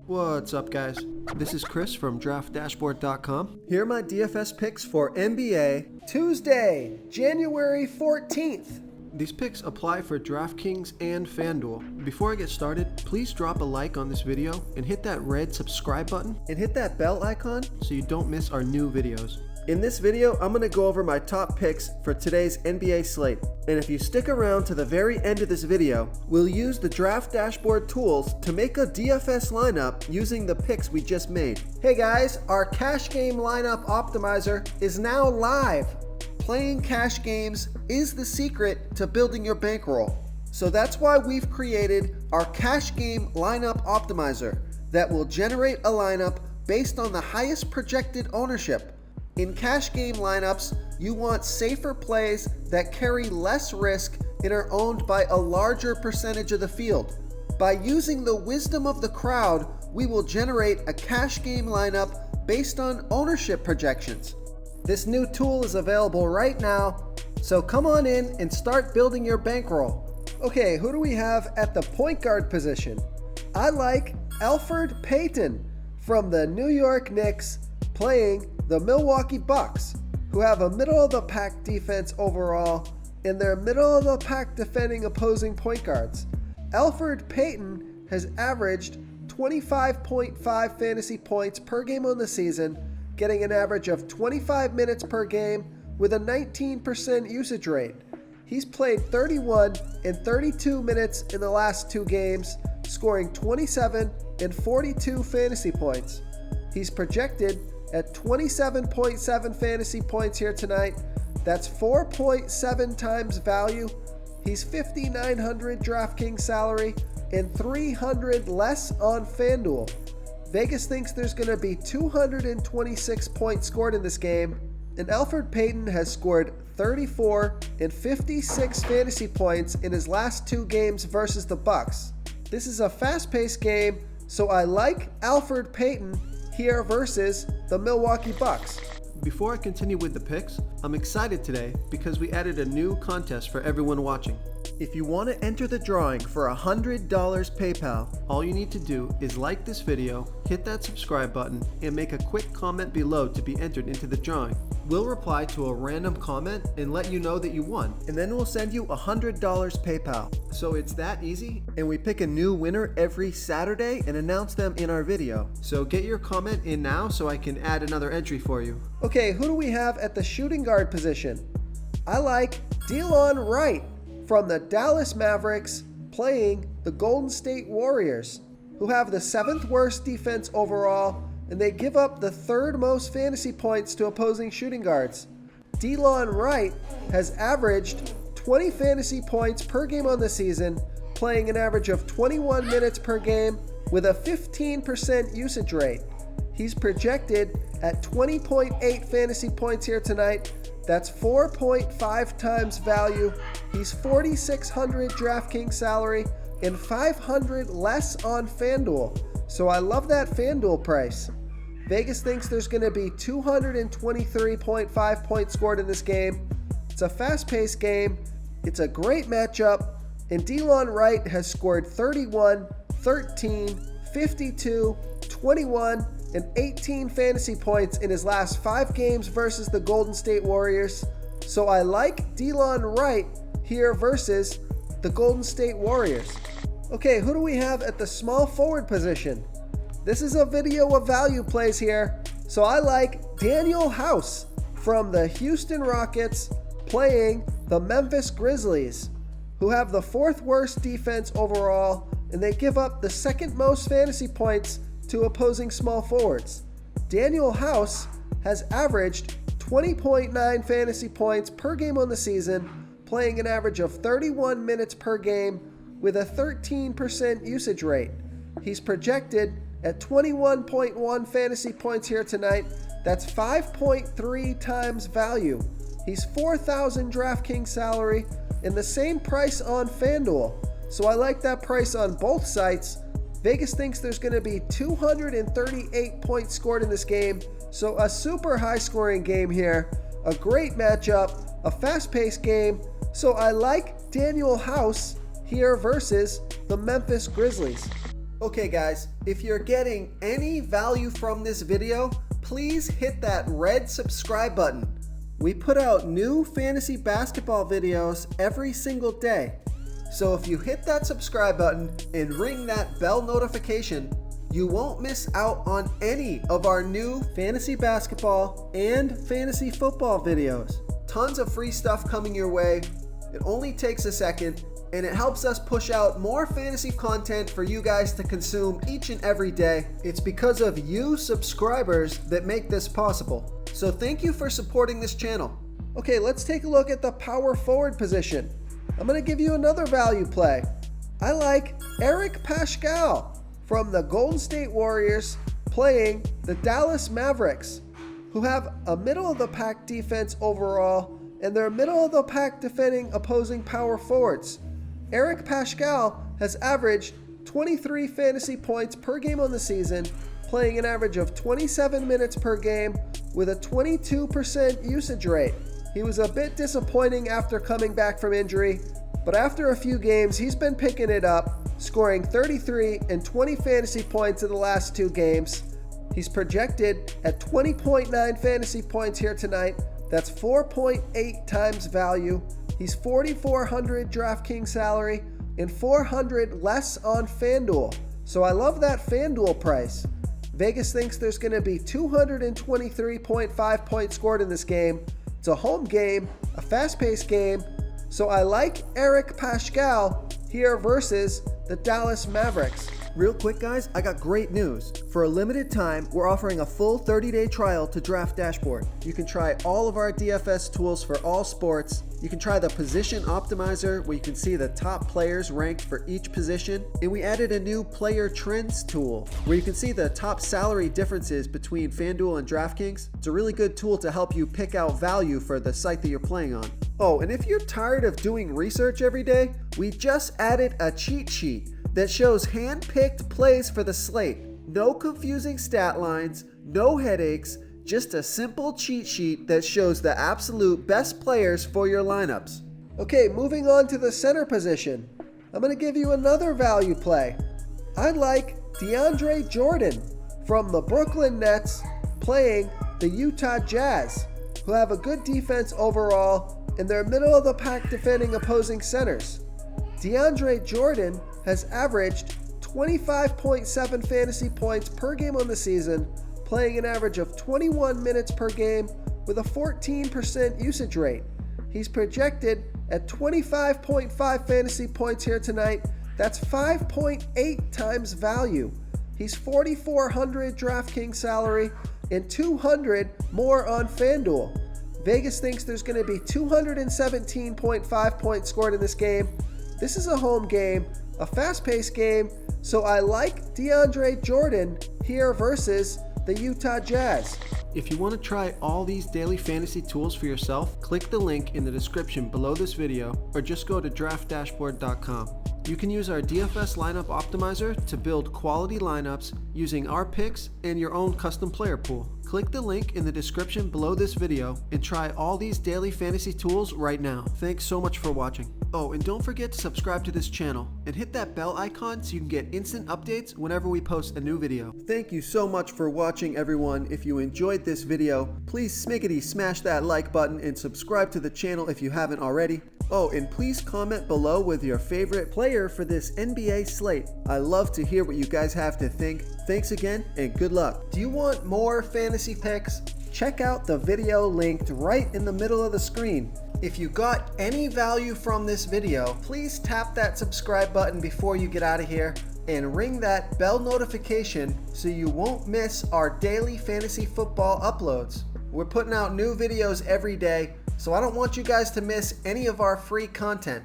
What's up, guys? This is Chris from DraftDashboard.com. Here are my DFS picks for NBA Tuesday, January 14th. These picks apply for DraftKings and FanDuel. Before I get started, please drop a like on this video and hit that red subscribe button and hit that bell icon so you don't miss our new videos. In this video, I'm going to go over my top picks for today's NBA slate. And if you stick around to the very end of this video, we'll use the Draft Dashboard tools to make a DFS lineup using the picks we just made. Hey guys, our cash game lineup optimizer is now live. Playing cash games is the secret to building your bankroll. So that's why we've created our cash game lineup optimizer that will generate a lineup based on the highest projected ownership. In cash game lineups, you want safer plays that carry less risk and are owned by a larger percentage of the field. By using the wisdom of the crowd, we will generate a cash game lineup based on ownership projections. This new tool is available right now, so come on in and start building your bankroll. Okay, who do we have at the point guard position? I like Elfrid Payton from the New York Knicks playing the Milwaukee Bucks, who have a middle-of-the-pack defense overall, and they're middle-of-the-pack defending opposing point guards. Elfrid Payton has averaged 25.5 fantasy points per game on the season, getting an average of 25 minutes per game with a 19% usage rate. He's played 31 and 32 minutes in the last two games, scoring 27 and 42 fantasy points. He's projected at 27.7 fantasy points here tonight. That's 4.7 times value. He's $5,900 DraftKings salary and $300 less on FanDuel. Vegas thinks there's going to be 226 points scored in this game, and Elfrid Payton has scored 34 and 56 fantasy points in his last two games versus the Bucks. This is a fast-paced game, so I like Elfrid Payton here versus the Milwaukee Bucks. Before I continue with the picks, I'm excited today because we added a new contest for everyone watching. If you want to enter the drawing for $100 PayPal, all you need to do is like this video, hit that subscribe button, and make a quick comment below to be entered into the drawing. We'll reply to a random comment and let you know that you won, and then we'll send you $100 PayPal. So it's that easy, and we pick a new winner every Saturday and announce them in our video. So get your comment in now so I can add another entry for you. Okay, who do we have at the shooting guard position? I like Delon Wright from the Dallas Mavericks playing the Golden State Warriors, who have the 7th worst defense overall, and they give up the 3rd most fantasy points to opposing shooting guards. Delon Wright has averaged 20 fantasy points per game on the season, playing an average of 21 minutes per game with a 15% usage rate. He's projected at 20.8 fantasy points here tonight. That's 4.5 times value. He's $4,600 DraftKings salary and $500 less on FanDuel. So I love that FanDuel price. Vegas thinks there's going to be 223.5 points scored in this game. It's a fast-paced game. It's a great matchup. And Delon Wright has scored 31, 13, 52, 21, and 18 fantasy points in his last 5 games versus the Golden State Warriors. So I like Delon Wright here versus the Golden State Warriors. Okay, who do we have at the small forward position? This is a video of value plays here. So I like Daniel House from the Houston Rockets playing the Memphis Grizzlies, who have the 4th worst defense overall, and they give up the 2nd most fantasy points to opposing small forwards. Daniel House has averaged 20.9 fantasy points per game on the season, playing an average of 31 minutes per game with a 13% usage rate. He's projected at 21.1 fantasy points here tonight. That's 5.3 times value. He's $4,000 DraftKings salary and the same price on FanDuel. So I like that price on both sites. Vegas thinks there's going to be 238 points scored in this game. So a super high scoring game here. A great matchup, a fast-paced game. So I like Daniel House here versus the Memphis Grizzlies. Okay guys, if you're getting any value from this video, please hit that red subscribe button. We put out new fantasy basketball videos every single day. So if you hit that subscribe button and ring that bell notification, you won't miss out on any of our new fantasy basketball and fantasy football videos. Tons of free stuff coming your way. It only takes a second, and it helps us push out more fantasy content for you guys to consume each and every day. It's because of you subscribers that make this possible. So thank you for supporting this channel. Okay, let's take a look at the power forward position. I'm going to give you another value play. I like Eric Paschall from the Golden State Warriors playing the Dallas Mavericks, who have a middle-of-the-pack defense overall, and they're middle-of-the-pack defending opposing power forwards. Eric Paschall has averaged 23 fantasy points per game on the season, playing an average of 27 minutes per game with a 22% usage rate. He was a bit disappointing after coming back from injury, but after a few games, he's been picking it up, scoring 33 and 20 fantasy points in the last 2 games. He's projected at 20.9 fantasy points here tonight. That's 4.8 times value. He's 4,400 DraftKings salary and 400 less on FanDuel. So I love that FanDuel price. Vegas thinks there's going to be 223.5 points scored in this game. It's a home game, a fast-paced game. So I like Eric Paschall here versus the Dallas Mavericks. Real quick guys, I got great news. For a limited time, we're offering a full 30-day trial to Draft Dashboard. You can try all of our DFS tools for all sports. You can try the position optimizer where you can see the top players ranked for each position. And we added a new player trends tool where you can see the top salary differences between FanDuel and DraftKings. It's a really good tool to help you pick out value for the site that you're playing on. Oh, and if you're tired of doing research every day, we just added a cheat sheet that shows hand-picked plays for the slate. No confusing stat lines, no headaches, just a simple cheat sheet that shows the absolute best players for your lineups. Okay, moving on to the center position. I'm going to give you another value play. I like DeAndre Jordan from the Brooklyn Nets playing the Utah Jazz, who have a good defense overall, and they're middle-of-the-pack defending opposing centers. DeAndre Jordan has averaged 25.7 fantasy points per game on the season, playing an average of 21 minutes per game with a 14% usage rate. He's projected at 25.5 fantasy points here tonight. That's 5.8 times value. He's 4,400 DraftKings salary and 200 more on FanDuel. Vegas thinks there's going to be 217.5 points scored in this game. This is a home game, a fast-paced game, so I like DeAndre Jordan here versus the Utah Jazz. If you want to try all these daily fantasy tools for yourself, click the link in the description below this video or just go to draftdashboard.com. You can use our DFS lineup optimizer to build quality lineups using our picks and your own custom player pool. Click the link in the description below this video and try all these daily fantasy tools right now. Thanks so much for watching. Oh, and don't forget to subscribe to this channel and hit that bell icon so you can get instant updates whenever we post a new video. Thank you so much for watching, everyone. If you enjoyed this video, please smiggity smash that like button and subscribe to the channel if you haven't already. Oh, and please comment below with your favorite player for this NBA slate. I love to hear what you guys have to think. Thanks again and good luck. Do you want more fantasy picks? Check out the video linked right in the middle of the screen. If you got any value from this video, please tap that subscribe button before you get out of here and ring that bell notification so you won't miss our daily fantasy football uploads. We're putting out new videos every day, so I don't want you guys to miss any of our free content.